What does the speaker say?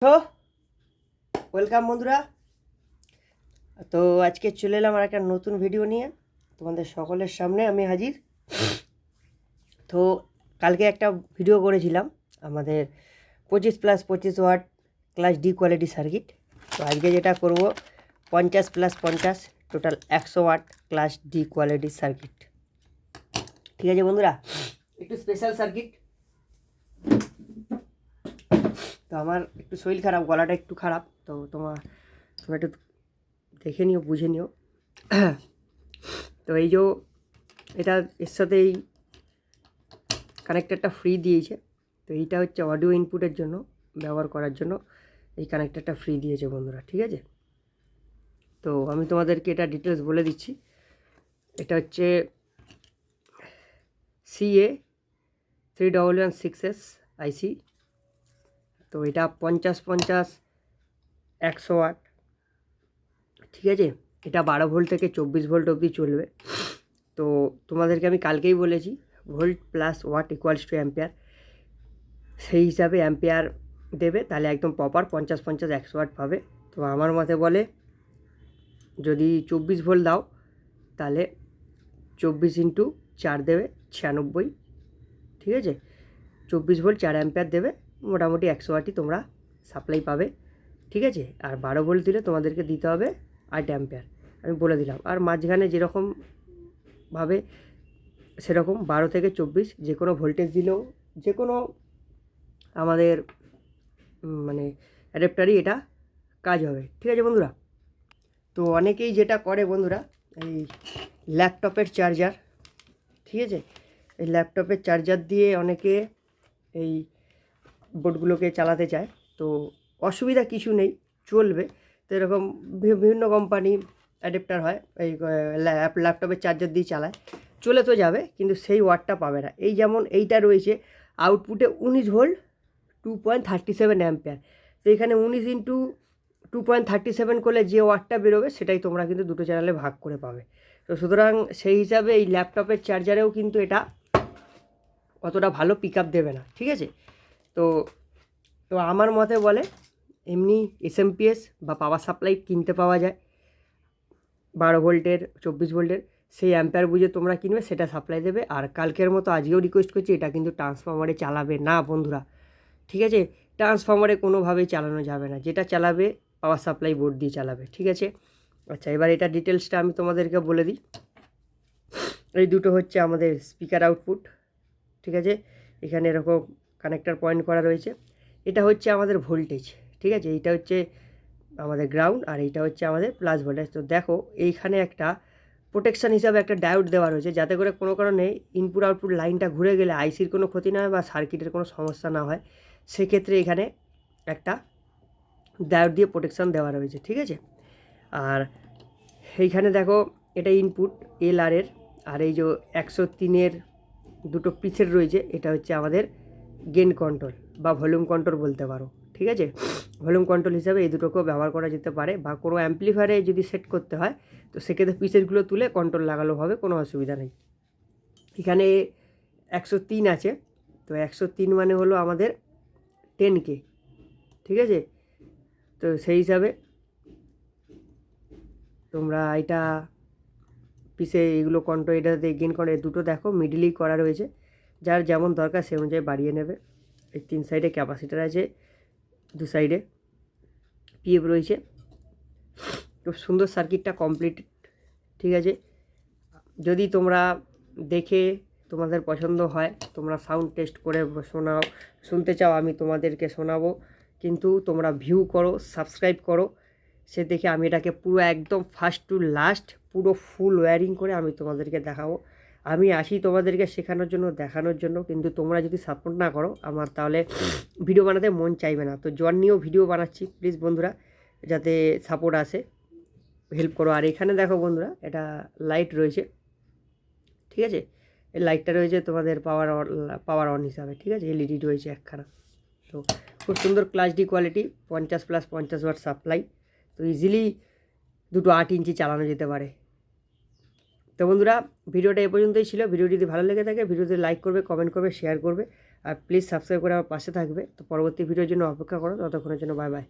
তো ওয়েলকাম বন্ধুরা। তো আজকে চলে এলাম আর একটা নতুন ভিডিও নিয়ে তোমাদের সকলের সামনে আমি হাজির। তো কালকে একটা ভিডিও করেছিলাম আমাদের 25+25 watt class D quality circuit. তো আজকে যেটা করব 50+50 total 100 watt class D quality circuit. ঠিক আছে বন্ধুরা, একটু স্পেশাল সার্কিট। তো আমার একটু শরীর খারাপ, গলাটা একটু খারাপ, তো তোমরা একটু দেখে নিও, বুঝে নিও। তো এই যে এটা এর সাথে এই কানেক্টারটা ফ্রি দিয়েছে। তো এইটা হচ্ছে অডিও ইনপুটের জন্য ব্যবহার করার জন্য এই কানেক্টারটা ফ্রি দিয়েছে বন্ধুরা। ঠিক আছে, তো আমি তোমাদেরকে এটা ডিটেলস বলে দিচ্ছি। এটা হচ্ছে CA3116S আইসি। তো এটা 50-50-100 ওয়াট। ঠিক আছে, এটা 12 ভোল্ট থেকে 24 ভোল্ট অবধি চলবে। তো তোমাদেরকে আমি কালকেই বলেছি volt plus watt equals to ampere, সেই হিসাবে অ্যাম্পিয়ার দেবে, তাহলে একদম প্রপার 50-50-100 ওয়াট পাবে। তো আমার মতে বলে যদি 24 ভোল্ট দাও তাহলে 24 × 4 দেবে 96। ঠিক আছে, 24 ভোল্ট 4 অ্যাম্পিয়ার দেবে, মোটামুটি 100 ওয়াটই তোমরা সাপ্লাই পাবে। ঠিক আছে, আর 12 ভোল্ট দিলে তোমাদেরকে দিতে হবে 8 অ্যাম্পিয়ার, আমি বলে দিলাম। আর মাঝখানে যেরকমভাবে সেরকম 12 থেকে 24 যে কোনো ভোল্টেজ দিলেও যে কোনো আমাদের মানে অ্যাডাপ্টারই এটা কাজ হবে। ঠিক আছে বন্ধুরা, তো অনেকেই যেটা করে বন্ধুরা, এই ল্যাপটপের চার্জার, ঠিক আছে, এই ল্যাপটপের চার্জার দিয়ে অনেকে এই বোর্ডগুলোকে চালাতে চায়। তো অসুবিধা কিছু নেই, চলবে। তো এরকম বিভিন্ন কোম্পানি অ্যাডাপ্টার হয়, এই ল্যাপটপের চার্জার দিয়ে চালায়, চলে তো যাবে, কিন্তু সেই ওয়াটটা পাবে না। এই যেমন এইটা রয়েছে আউটপুটে 19 ভোল্ট 2.37 অ্যাম্পিয়ার। তো এখানে 19 × 2.37 করলে যে ওয়াটটা বেরোবে সেটাই তোমরা কিন্তু দুটো চ্যানেলে ভাগ করে পাবে। তো সুতরাং সেই হিসাবে এই ল্যাপটপের চার্জারেও কিন্তু এটা অতটা ভালো পিক আপ দেবে না। ঠিক আছে, তো তো আমার মতে বলে এমনি এসএমপিএস বা পাওয়ার সাপ্লাই কিনতে পাওয়া যায় 12 ভোল্টের 24 ভোল্টের, সেই অ্যাম্পিয়ার বুঝে তোমরা কিনবে, সেটা সাপ্লাই দেবে। আর কালকের মতো আজকেও রিকোয়েস্ট করছি, এটা কিন্তু ট্রান্সফরমারে চালাবে না বন্ধুরা। ঠিক আছে, ট্রান্সফরমারে কোনোভাবেই চালানো যাবে না, যেটা চালাবে পাওয়ার সাপ্লাই বোর্ড দিয়ে চালাবে। ঠিক আছে, আচ্ছা এবার এটা ডিটেলসটা আমি তোমাদেরকে বলে দিই। এই দুটো হচ্ছে আমাদের স্পিকার আউটপুট। ঠিক আছে, এখানে এরকম কানেক্টার পয়েন্ট করা রয়েছে। এটা হচ্ছে আমাদের ভোল্টেজ। ঠিক আছে, এইটা হচ্ছে আমাদের গ্রাউন্ড, আর এইটা হচ্ছে আমাদের প্লাস ভোল্টেজ। তো দেখো এইখানে একটা প্রোটেকশান হিসাবে একটা ডায়োড দেওয়া রয়েছে, যাতে করে কোনো কারণে ইনপুট আউটপুট লাইনটা ঘুরে গেলে আইসির কোনো ক্ষতি না হয় বা সার্কিটের কোনো সমস্যা না হয়, সেক্ষেত্রে এখানে একটা ডায়োড দিয়ে প্রোটেকশান দেওয়া রয়েছে। ঠিক আছে, আর এইখানে দেখো এটা ইনপুট LR-এর, আর এই যে 103-এর দুটো পিসের রয়েছে, এটা হচ্ছে আমাদের গেন কন্ট্রোল বা ভলিউম কন্ট্রোল বলতে পারো। ঠিক আছে, ভলিউম কন্ট্রোল হিসাবে এই দুটোকেও ব্যবহার করা যেতে পারে, বা কোনো অ্যাম্পলিফায়ারে যদি সেট করতে হয় তো সেক্ষেত্রে পিসেসগুলো তুলে কন্ট্রোল লাগালো হবে, কোনো অসুবিধা নেই। এখানে 103 আছে, তো 103 মানে হলো আমাদের 10K। ঠিক আছে, তো সেই হিসাবে তোমরা এটা পিসে এগুলো কন্ট্রোল, এটাতে গেন কন্ট্রোল দুটো দেখো মিডিলেই করা রয়েছে, যার যেমন দরকার সে অনুযায়ী বাড়িয়ে নেবে। এই 3 সাইডে ক্যাপাসিটার আছে, 2 সাইডে পিএফ রয়েছে। খুব সুন্দর সার্কিটটা কমপ্লিট। ঠিক আছে, যদি তোমরা দেখে তোমাদের পছন্দ হয়, তোমরা সাউন্ড টেস্ট করে শুনতে চাও, আমি তোমাদেরকে শোনাবো, কিন্তু তোমরা ভিউ করো, সাবস্ক্রাইব করো, সে দেখে আমি এটাকে পুরো একদম ফার্স্ট টু লাস্ট পুরো ফুল ওয়্যারিং করে আমি তোমাদেরকে দেখাবো। আমি আসি তোমাদেরকে শেখানোর জন্য, দেখানোর জন্য, কিন্তু তোমরা যদি সাপোর্ট না করো আমার, তাহলে ভিডিও বানাতে মন চাইবে না। তো জন নিয়েও ভিডিও বানাচ্ছি, প্লিজ বন্ধুরা যাতে সাপোর্ট আসে, হেল্প করো। আর এখানে দেখো বন্ধুরা, এটা লাইট রয়েছে। ঠিক আছে, এই লাইটটা রয়েছে তোমাদের পাওয়ার অন হিসাবে। ঠিক আছে, LED রয়েছে একখানা। তো খুব সুন্দর class D quality, 50+50 watt supply. তো ইজিলি দুটো 8 ইঞ্চি চালানো যেতে পারে। তো বন্ধুরা ভিডিওটা এ পর্যন্তই ছিল। ভিডিও যদি ভালো লেগে থাকে ভিডিওতে লাইক করবে, কমেন্ট করবে, শেয়ার করবে। আর প্লিজ সাবস্ক্রাইব করে আমার পাশে থাকবে। তো পরবর্তী ভিডিওর জন্য অপেক্ষা করো, ততক্ষণের জন্য বাই বাই।